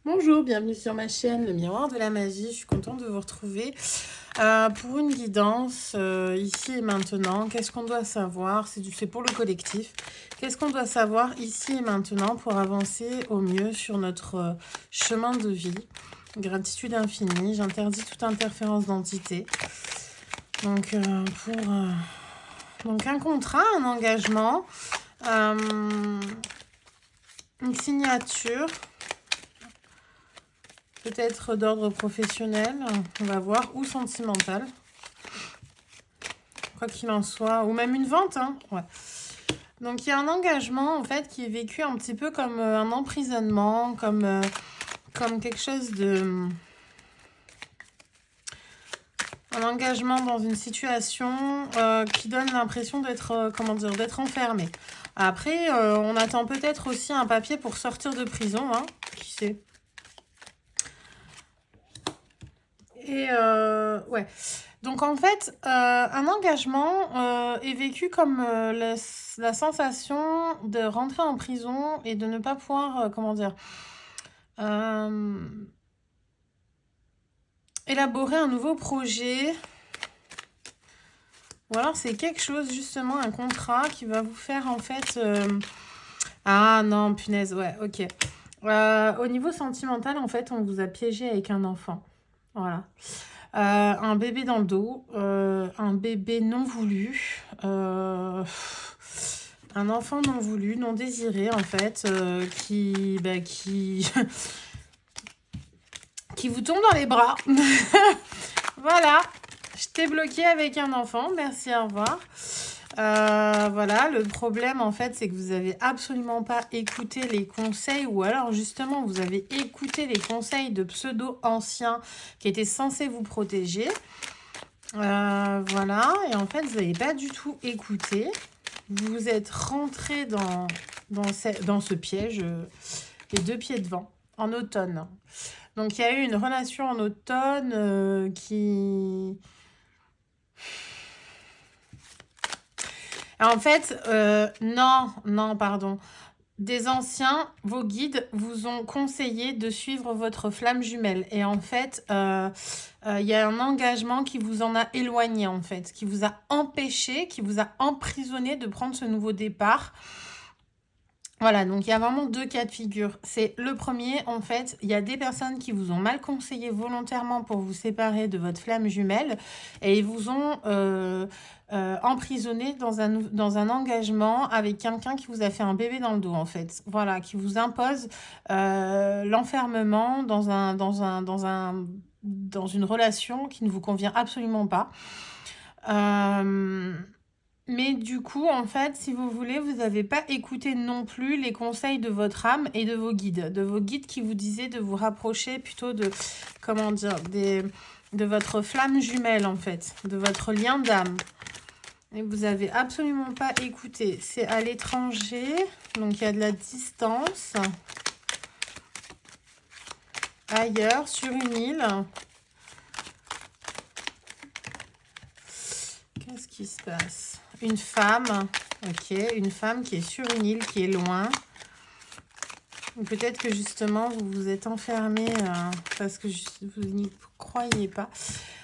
Bonjour, bienvenue sur ma chaîne Le Miroir de la Magie. Je suis contente de vous retrouver pour une guidance ici et maintenant. Qu'est-ce qu'on doit savoir? C'est pour le collectif. Qu'est-ce qu'on doit savoir ici et maintenant pour avancer au mieux sur notre chemin de vie? Gratitude infinie. J'interdis toute interférence d'entité. Donc, donc un contrat, un engagement, une signature. Peut-être d'ordre professionnel, on va voir, ou sentimental. Quoi qu'il en soit, ou même une vente. Hein. Ouais. Donc il y a un engagement en fait qui est vécu un petit peu comme un emprisonnement, comme quelque chose de... Un engagement dans une situation qui donne l'impression d'être d'être enfermé. Après, on attend peut-être aussi un papier pour sortir de prison, hein, qui sait. Et ouais. Donc en fait, un engagement est vécu comme la sensation de rentrer en prison et de ne pas pouvoir, élaborer un nouveau projet. Ou alors c'est quelque chose, justement, un contrat qui va vous faire en fait... Ah non, punaise, ouais, ok. Au niveau sentimental, en fait, on vous a piégé avec un enfant. Voilà. Un bébé dans le dos, un bébé non voulu, un enfant non voulu, non désiré en fait, qui qui vous tombe dans les bras. Voilà, je t'ai bloqué avec un enfant, merci, au revoir. Voilà, le problème en fait, c'est que vous avez absolument pas écouté les conseils, ou alors justement vous avez écouté les conseils de pseudo anciens qui étaient censés vous protéger. Voilà, et en fait vous n'avez pas du tout écouté. Vous êtes rentré dans ce piège, les deux pieds devant, en automne. Donc il y a eu une relation en automne qui... En fait, non, pardon. Des anciens, vos guides vous ont conseillé de suivre votre flamme jumelle. Et en fait, il y a un engagement qui vous en a éloigné, en fait, qui vous a empêché, qui vous a emprisonné de prendre ce nouveau départ. Voilà, donc il y a vraiment deux cas de figure. C'est le premier, en fait, il y a des personnes qui vous ont mal conseillé volontairement pour vous séparer de votre flamme jumelle et ils vous ont emprisonné dans un engagement avec quelqu'un qui vous a fait un bébé dans le dos, en fait. Voilà, qui vous impose l'enfermement dans une relation qui ne vous convient absolument pas. Mais du coup, en fait, si vous voulez, vous n'avez pas écouté non plus les conseils de votre âme et de vos guides qui vous disaient de vous rapprocher plutôt de, de votre flamme jumelle, en fait, de votre lien d'âme. Et vous n'avez absolument pas écouté. C'est à l'étranger, donc il y a de la distance. Ailleurs, sur une île. Qu'est-ce qui se passe? Une femme, ok, une femme qui est sur une île, qui est loin. Ou peut-être que justement, vous vous êtes enfermé parce que vous n'y croyez pas.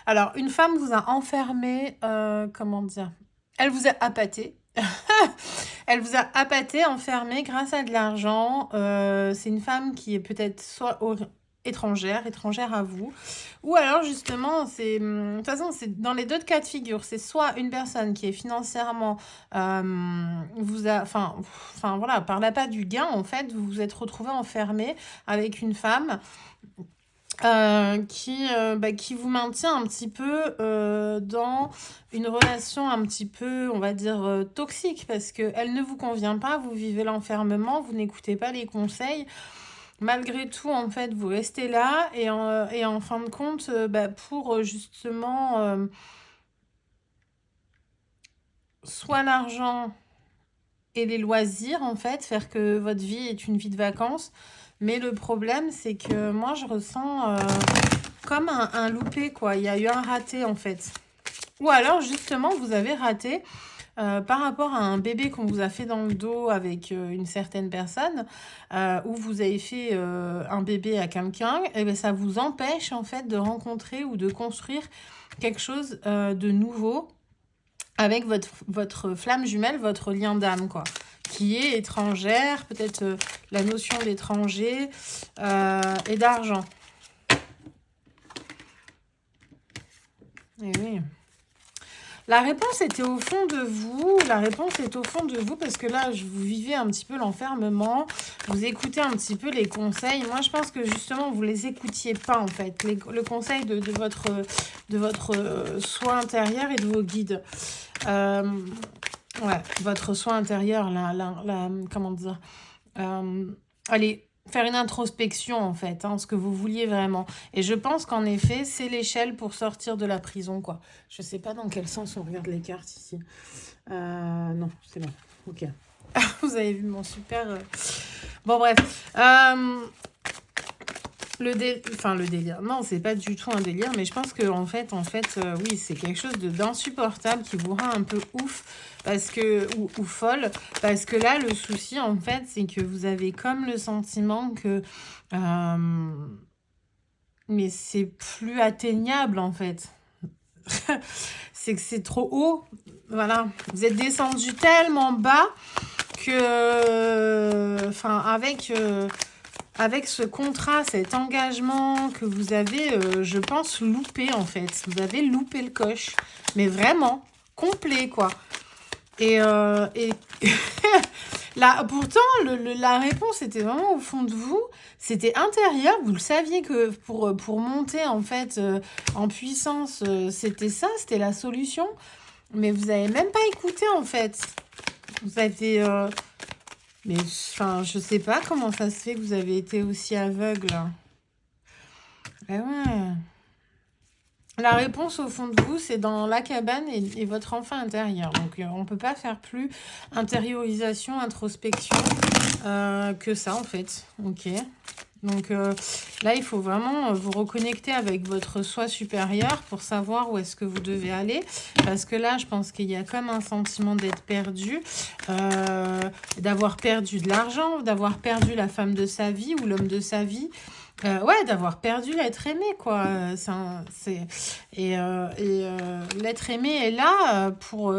Alors, une femme vous a enfermé, elle vous a appâté. Elle vous a appâté, enfermé grâce à de l'argent. C'est une femme qui est peut-être soit étrangère à vous. Ou alors justement, de toute façon, c'est dans les deux cas de figure. C'est soit une personne qui est financièrement voilà, par l'appât du gain, en fait, vous vous êtes retrouvé enfermé avec une femme qui vous maintient un petit peu dans une relation un petit peu, on va dire, toxique, parce qu'elle ne vous convient pas, vous vivez l'enfermement, vous n'écoutez pas les conseils. Malgré tout, en fait, vous restez là et en fin de compte, pour justement soit l'argent et les loisirs, en fait, faire que votre vie est une vie de vacances. Mais le problème, c'est que moi, je ressens comme un loupé, quoi. Il y a eu un raté, en fait. Ou alors, justement, vous avez raté par rapport à un bébé qu'on vous a fait dans le dos avec une certaine personne, ou vous avez fait un bébé à quelqu'un, et ben ça vous empêche en fait de rencontrer ou de construire quelque chose de nouveau avec votre flamme jumelle, votre lien d'âme, quoi, qui est étrangère, peut-être la notion d'étranger et d'argent. Et oui. La réponse était au fond de vous. La réponse est au fond de vous parce que là, vous vivez un petit peu l'enfermement. Vous écoutez un petit peu les conseils. Moi, je pense que justement, vous les écoutiez pas en fait. Le conseil de votre soi intérieur et de vos guides. Ouais, votre soi intérieur, comment dire, allez, faire une introspection en fait, hein, ce que vous vouliez vraiment. Et je pense qu'en effet, c'est l'échelle pour sortir de la prison, quoi. Je sais pas dans quel sens on regarde les cartes ici. Non, c'est bon. Ok. Vous avez vu mon super... Bon, bref. Le délire. Non, c'est pas du tout un délire, mais je pense que en fait, oui, c'est quelque chose d'insupportable qui vous rend un peu ouf parce que ou folle parce que là, le souci en fait, c'est que vous avez comme le sentiment que mais c'est plus atteignable en fait. C'est que c'est trop haut. Voilà, vous êtes descendu tellement bas que avec ce contrat, cet engagement que vous avez, je pense, loupé en fait. Vous avez loupé le coche. Mais vraiment, complet quoi. Et là, pourtant, la réponse était vraiment au fond de vous. C'était intérieur. Vous le saviez que pour monter en fait en puissance, c'était ça, c'était la solution. Mais vous n'avez même pas écouté en fait. Vous avez... Mais enfin, je sais pas comment ça se fait que vous avez été aussi aveugle. Eh ouais. La réponse au fond de vous, c'est dans la cabane et votre enfant intérieur. Donc, on ne peut pas faire plus intériorisation, introspection que ça, en fait. Ok. Donc, là, il faut vraiment vous reconnecter avec votre soi supérieur pour savoir où est-ce que vous devez aller. Parce que là, je pense qu'il y a comme un sentiment d'être perdu, d'avoir perdu de l'argent, d'avoir perdu la femme de sa vie ou l'homme de sa vie. Ouais, d'avoir perdu l'être aimé, quoi. L'être aimé est là pour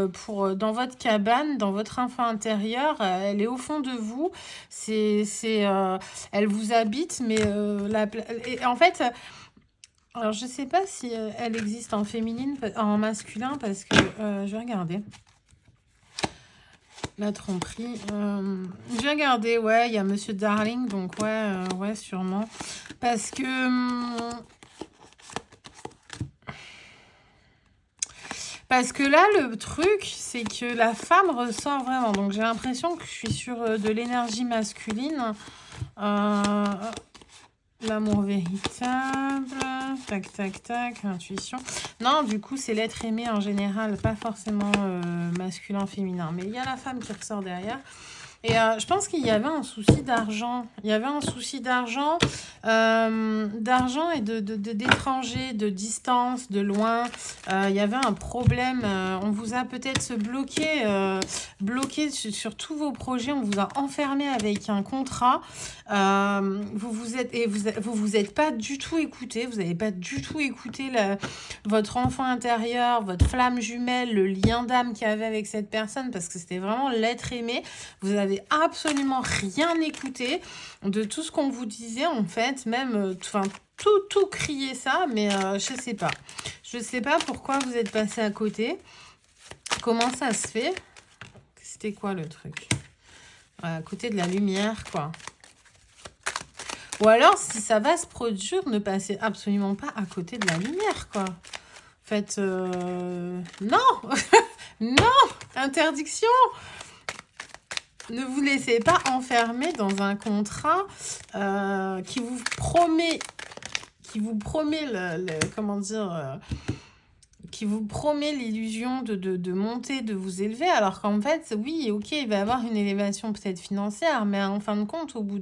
dans votre cabane, dans votre enfant intérieur. Elle est au fond de vous. Elle vous habite, mais en fait, alors je sais pas si elle existe en féminine, en masculin, parce que je vais regarder. La tromperie. Je vais regarder, ouais, il y a Monsieur Darling, donc ouais, sûrement. Parce que... parce que là, le truc, c'est que la femme ressort vraiment. Donc, j'ai l'impression que je suis sur de l'énergie masculine. L'amour véritable. Tac, tac, tac. Intuition. Non, du coup, c'est l'être aimé en général. Pas forcément masculin, féminin. Mais il y a la femme qui ressort derrière. Et je pense qu'il y avait un souci d'argent. Il y avait un souci d'argent et d'étranger, de distance, de loin. Il y avait un problème. On vous a peut-être bloqué sur tous vos projets. On vous a enfermé avec un contrat. Vous vous êtes pas du tout écouté. Vous n'avez pas du tout écouté votre enfant intérieur, votre flamme jumelle, le lien d'âme qu'il y avait avec cette personne parce que c'était vraiment l'être aimé. Vous avez absolument rien écouté de tout ce qu'on vous disait en fait, même tout crier ça, mais je sais pas pourquoi vous êtes passé à côté, comment ça se fait, c'était quoi le truc, à côté de la lumière quoi. Ou alors si ça va se produire, ne passez absolument pas à côté de la lumière quoi. En fait non non, interdiction. Ne vous laissez pas enfermer dans un contrat qui vous promet qui vous promet l'illusion de monter, de vous élever, alors qu'en fait, oui, ok, il va y avoir une élévation peut-être financière, mais en fin de compte, au bout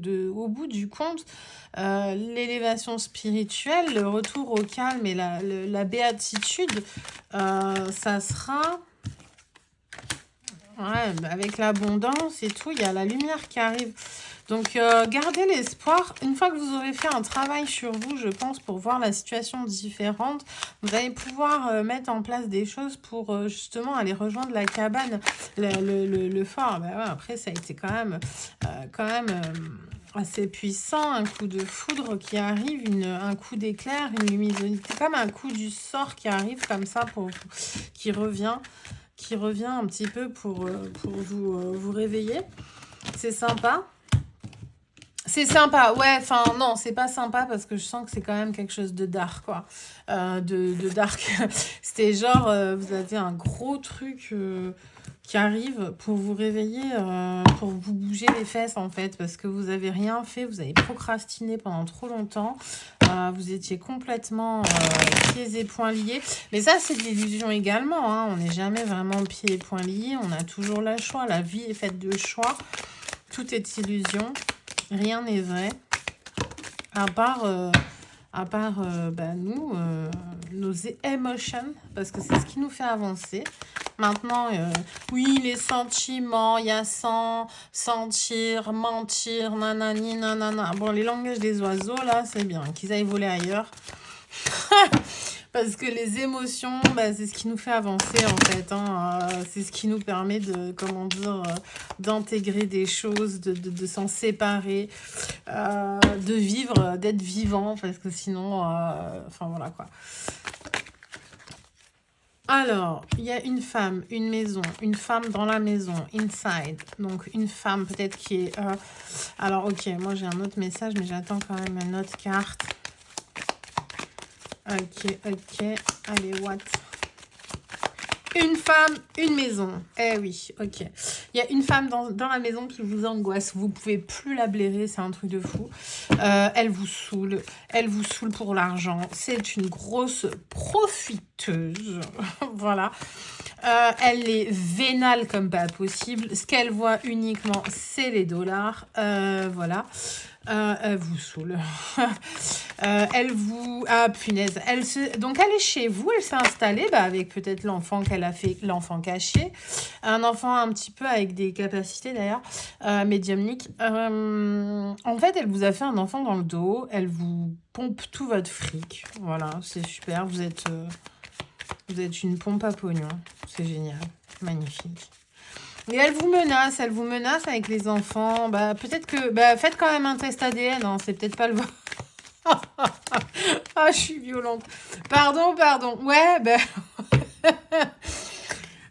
du compte, l'élévation spirituelle, le retour au calme et la béatitude, ça sera... Ouais, bah, avec l'abondance et tout, il y a la lumière qui arrive. Donc, gardez l'espoir. Une fois que vous aurez fait un travail sur vous, je pense, pour voir la situation différente, vous allez pouvoir mettre en place des choses pour justement aller rejoindre la cabane, le fort. Bah ouais, après, ça a été quand même assez puissant. Un coup de foudre qui arrive, un coup d'éclair, une luminosité, comme un coup du sort qui arrive comme ça, qui revient un petit peu pour vous réveiller. C'est sympa. C'est sympa, ouais, enfin non, c'est pas sympa parce que je sens que c'est quand même quelque chose de dark, quoi. De dark. C'était genre, vous avez un gros truc qui arrive pour vous réveiller, pour vous bouger les fesses, en fait, parce que vous avez rien fait, vous avez procrastiné pendant trop longtemps, vous étiez complètement pieds et poings liés. Mais ça, c'est de l'illusion également, hein. On n'est jamais vraiment pieds et poings liés, on a toujours le choix, la vie est faite de choix, tout est illusion. Rien n'est vrai, à part nous, nos émotions, parce que c'est ce qui nous fait avancer. Maintenant, oui, les sentiments, il y a sentir, mentir, nanani, nanana. Bon, les langages des oiseaux, là, c'est bien, qu'ils aillent voler ailleurs. Parce que les émotions, bah, c'est ce qui nous fait avancer, en fait. Hein. C'est ce qui nous permet d'intégrer des choses, de s'en séparer, de vivre, d'être vivant, parce que sinon, enfin voilà quoi. Alors, il y a une femme, une maison, une femme dans la maison, inside. Donc, une femme peut-être qui est... Alors, ok, moi j'ai un autre message, mais j'attends quand même une autre carte. Ok. Allez, what? Une femme, une maison. Eh oui, ok. Il y a une femme dans la maison qui vous angoisse. Vous pouvez plus la blairer, c'est un truc de fou. Elle vous saoule. Elle vous saoule pour l'argent. C'est une grosse profiteuse. Voilà. Elle est vénale comme pas possible. Ce qu'elle voit uniquement, c'est les dollars. Voilà. Elle vous saoule. Elle vous... Ah, punaise. Donc, elle est chez vous. Elle s'est installée avec peut-être l'enfant qu'elle a fait, l'enfant caché. Un enfant un petit peu avec des capacités, d'ailleurs, médiumniques. En fait, elle vous a fait un enfant dans le dos. Elle vous pompe tout votre fric. Voilà, c'est super. Vous êtes une pompe à pognon. C'est génial. Magnifique. Et elle vous menace avec les enfants. Bah, peut-être que... Bah, faites quand même un test ADN, hein, c'est peut-être pas le... Ah, je suis violente. Pardon. Ouais, ben...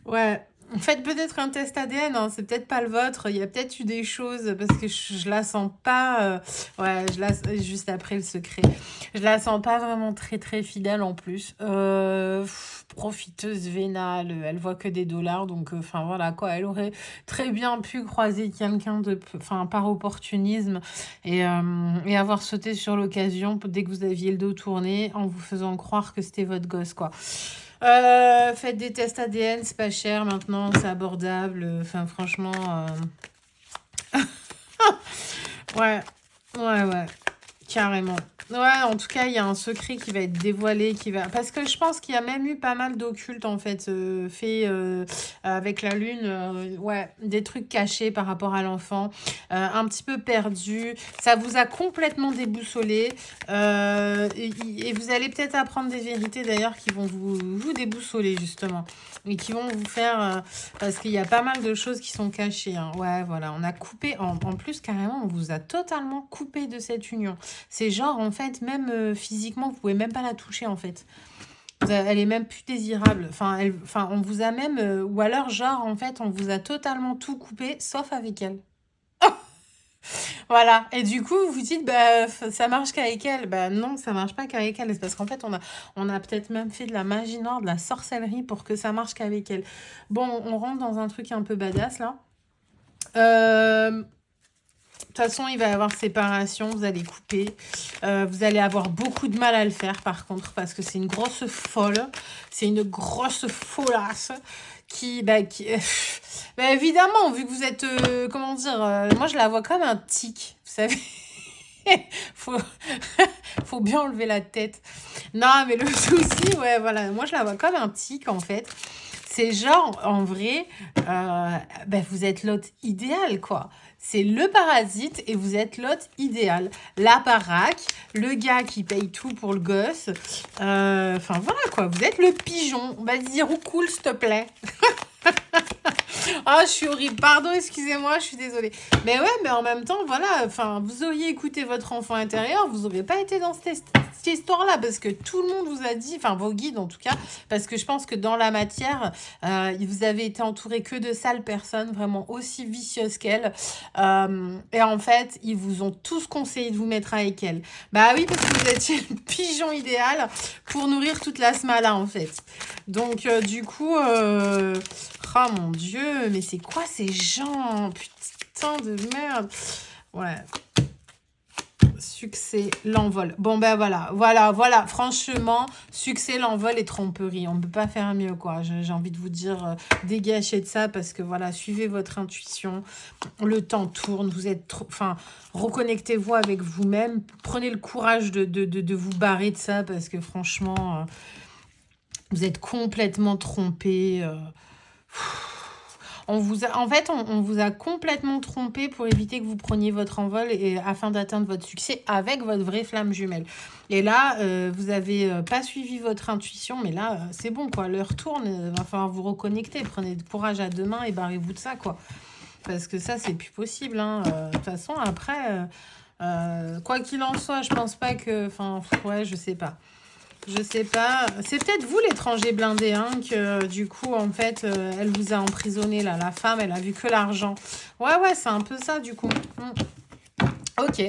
ouais. Faites peut-être un test ADN, hein, c'est peut-être pas le vôtre. Il y a peut-être eu des choses, parce que je la sens pas... ouais, juste après le secret. Je la sens pas vraiment très très fidèle en plus. Profiteuse vénale, elle voit que des dollars, donc enfin voilà quoi. Elle aurait très bien pu croiser quelqu'un par opportunisme et avoir sauté sur l'occasion dès que vous aviez le dos tourné en vous faisant croire que c'était votre gosse quoi. Faites des tests ADN, c'est pas cher maintenant, c'est abordable. Enfin, franchement, ouais, carrément. Ouais, en tout cas, il y a un secret qui va être dévoilé, parce que je pense qu'il y a même eu pas mal d'occultes, en fait, fait avec la lune. Ouais, des trucs cachés par rapport à l'enfant, un petit peu perdu. Ça vous a complètement déboussolé. Et vous allez peut-être apprendre des vérités, d'ailleurs, qui vont vous déboussoler, justement. Et qui vont vous faire... parce qu'il y a pas mal de choses qui sont cachées. Hein. Ouais, voilà, on a coupé... En plus, carrément, on vous a totalement coupé de cette union. C'est genre, en fait, même physiquement, vous pouvez même pas la toucher, en fait. Elle est même plus désirable. Enfin, on vous a même... ou alors, genre, en fait, on vous a totalement tout coupé, sauf avec elle. Voilà. Et du coup, vous dites, bah, ça marche qu'avec elle. Bah non, ça marche pas qu'avec elle. C'est parce qu'en fait, on a peut-être même fait de la magie noire, de la sorcellerie pour que ça marche qu'avec elle. Bon, on rentre dans un truc un peu badass, là. De toute façon, il va y avoir séparation, vous allez couper. Vous allez avoir beaucoup de mal à le faire, par contre, parce que c'est une grosse folle. C'est une grosse folasse bah, évidemment, vu que vous êtes... comment dire moi, je la vois comme un tic, vous savez. Faut bien enlever la tête. Non, mais le souci, ouais, voilà. Moi, je la vois comme un tic, en fait. C'est genre, en vrai, vous êtes l'hôte idéal, quoi. C'est le parasite et vous êtes l'hôte idéal. La baraque, le gars qui paye tout pour le gosse. Enfin, voilà, quoi. Vous êtes le pigeon. Vas-y, roucoule, s'il te plaît. Ah, je suis horrible. Pardon, excusez-moi, je suis désolée. Mais ouais, mais en même temps, voilà, enfin, vous auriez écouté votre enfant intérieur, vous n'auriez pas été dans cette histoire-là, parce que tout le monde vous a dit, enfin, vos guides en tout cas, parce que je pense que dans la matière, vous avez été entouré que de sales personnes, vraiment aussi vicieuses qu'elles. Et en fait, ils vous ont tous conseillé de vous mettre avec elles. Bah oui, parce que vous étiez le pigeon idéal pour nourrir toute la smala, en fait. Donc, du coup... Oh mon Dieu, mais c'est quoi ces gens? Putain de merde. Ouais. Succès, l'envol. Bon, ben voilà. Franchement, succès, l'envol et tromperie. On ne peut pas faire mieux, quoi. J'ai envie de vous dire, dégagez de ça parce que, voilà, suivez votre intuition. Le temps tourne. Vous êtes trop... Enfin, reconnectez-vous avec vous-même. Prenez le courage de vous barrer de ça parce que, franchement, vous êtes complètement trompé. En fait, on vous a complètement trompé pour éviter que vous preniez votre envol et afin d'atteindre votre succès avec votre vraie flamme jumelle. Et là, vous avez pas suivi votre intuition, mais là, c'est bon, quoi. L'heure tourne, il va falloir vous reconnecter. Prenez du courage à deux mains et barrez-vous de ça, quoi. Parce que ça, c'est plus possible. De toute façon, après, quoi qu'il en soit, je pense pas que... Enfin, ouais, je sais pas. Je sais pas. C'est peut-être vous, l'étranger blindé, hein, que du coup, en fait, elle vous a emprisonné, là. La femme, elle a vu que l'argent. Ouais, c'est un peu ça, du coup. Ok.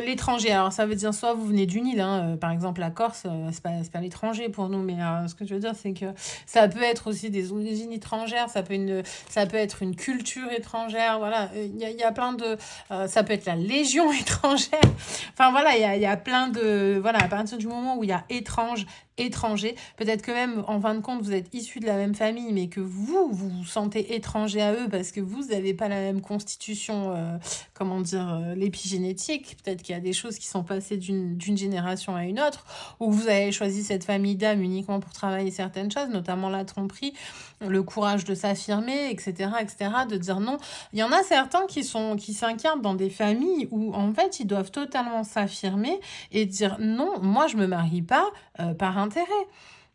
L'étranger, alors ça veut dire soit vous venez d'une île, hein, par exemple la Corse, c'est pas l'étranger pour nous, mais ce que je veux dire, c'est que ça peut être aussi des origines étrangères, ça peut être une culture étrangère, voilà, il y a plein de... ça peut être la légion étrangère, enfin voilà, il y a plein de... Voilà, à partir du moment où il y a étranger, peut-être que même en fin de compte vous êtes issus de la même famille mais que vous sentez étranger à eux parce que vous n'avez pas la même constitution, l'épigénétique, peut-être qu'il y a des choses qui sont passées d'une génération à une autre, ou vous avez choisi cette famille d'âme uniquement pour travailler certaines choses, notamment la tromperie, le courage de s'affirmer, etc., de dire non. Il y en a certains qui s'incarnent dans des familles où en fait ils doivent totalement s'affirmer et dire non, moi je me marie pas par intérêt.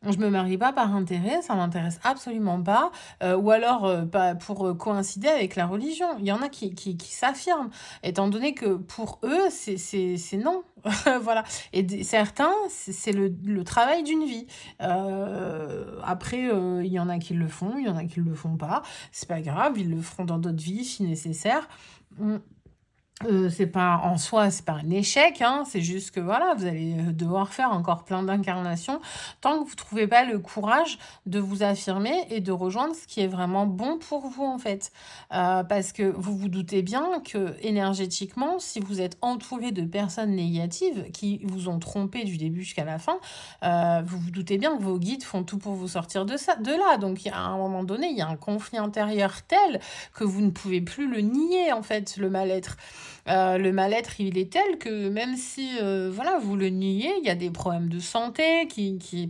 Je me marie pas par intérêt, ça m'intéresse absolument pas. Ou alors pour coïncider avec la religion. Il y en a qui s'affirment, étant donné que pour eux, c'est non. Voilà. Et certains, c'est le travail d'une vie. Après, il y en a qui le font, il y en a qui le font pas. C'est pas grave, ils le feront dans d'autres vies si nécessaire. C'est pas en soi, c'est pas un échec, hein, c'est juste que voilà, vous allez devoir faire encore plein d'incarnations tant que vous trouvez pas le courage de vous affirmer et de rejoindre ce qui est vraiment bon pour vous en fait. Parce que vous vous doutez bien que énergétiquement, si vous êtes entouré de personnes négatives qui vous ont trompé du début jusqu'à la fin, vous vous doutez bien que vos guides font tout pour vous sortir de là. Donc il y a à un moment donné, il y a un conflit intérieur tel que vous ne pouvez plus le nier en fait, le mal-être. Le mal-être, il est tel que même si vous le niez, il y a des problèmes de santé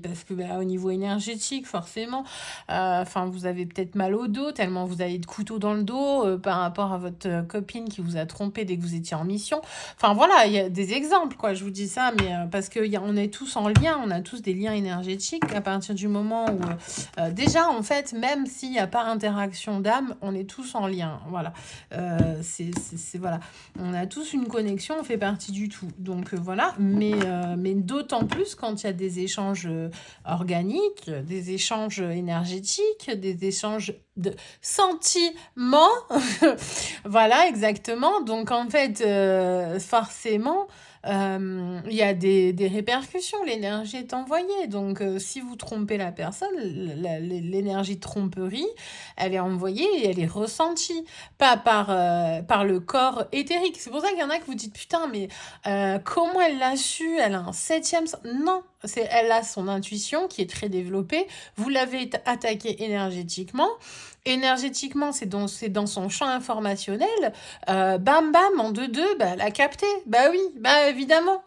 parce que au niveau énergétique, forcément, vous avez peut-être mal au dos, tellement vous avez de couteaux dans le dos par rapport à votre copine qui vous a trompé dès que vous étiez en mission. Enfin voilà, il y a des exemples, quoi. Je vous dis ça, mais parce que on est tous en lien, on a tous des liens énergétiques à partir du moment où déjà, en fait, même s'il n'y a pas interaction d'âme, on est tous en lien. Voilà. Voilà. On a tous une connexion, on fait partie du tout. Donc voilà, mais d'autant plus quand il y a des échanges organiques, des échanges énergétiques, des échanges de sentiments. Voilà, exactement. Donc en fait, forcément... il y a des répercussions, l'énergie est envoyée. Donc, si vous trompez la personne, l'énergie de tromperie, elle est envoyée et elle est ressentie, pas par le corps éthérique. C'est pour ça qu'il y en a que vous dites, putain, mais comment elle l'a su? Elle a un 7e sens. Non, elle a son intuition qui est très développée. Vous l'avez attaquée énergétiquement. Énergétiquement, c'est dans son champ informationnel. Bam, bam, en 2-2, elle a capté. Bah oui, évidemment.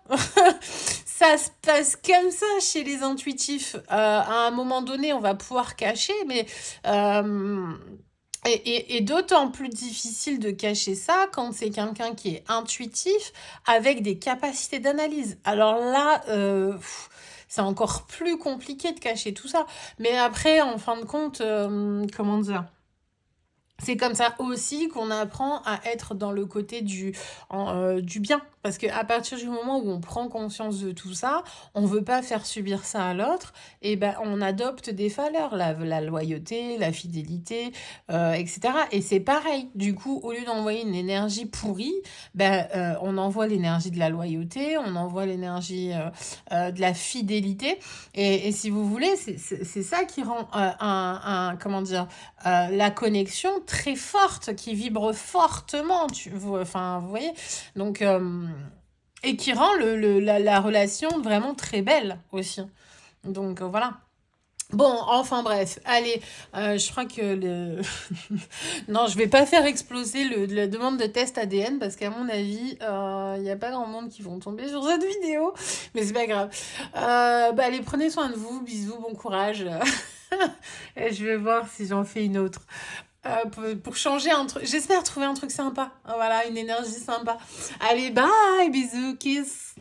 ça se passe comme ça chez les intuitifs. À un moment donné, on va pouvoir cacher, mais... Et d'autant plus difficile de cacher ça quand c'est quelqu'un qui est intuitif avec des capacités d'analyse. Alors là, c'est encore plus compliqué de cacher tout ça. Mais après, en fin de compte, comment dire? C'est comme ça aussi qu'on apprend à être dans le côté du bien. Parce qu'à partir du moment où on prend conscience de tout ça, on veut pas faire subir ça à l'autre, et ben on adopte des valeurs, la loyauté, la fidélité, etc. Et c'est pareil. Du coup, au lieu d'envoyer une énergie pourrie, on envoie l'énergie de la loyauté, on envoie l'énergie de la fidélité. Et si vous voulez, c'est ça qui rend comment dire, la connexion très forte, qui vibre fortement, enfin, vous voyez, donc, et qui rend la relation vraiment très belle aussi. Donc, voilà. Bon, enfin bref, allez, je crois que non, je vais pas faire exploser la demande de test ADN parce qu'à mon avis, il n'y a pas grand monde qui vont tomber sur cette vidéo, mais c'est pas grave. Allez, prenez soin de vous, bisous, bon courage. Et je vais voir si j'en fais une autre. Pour changer un truc. J'espère trouver un truc sympa. Voilà, une énergie sympa. Allez, bye, bisous, kiss.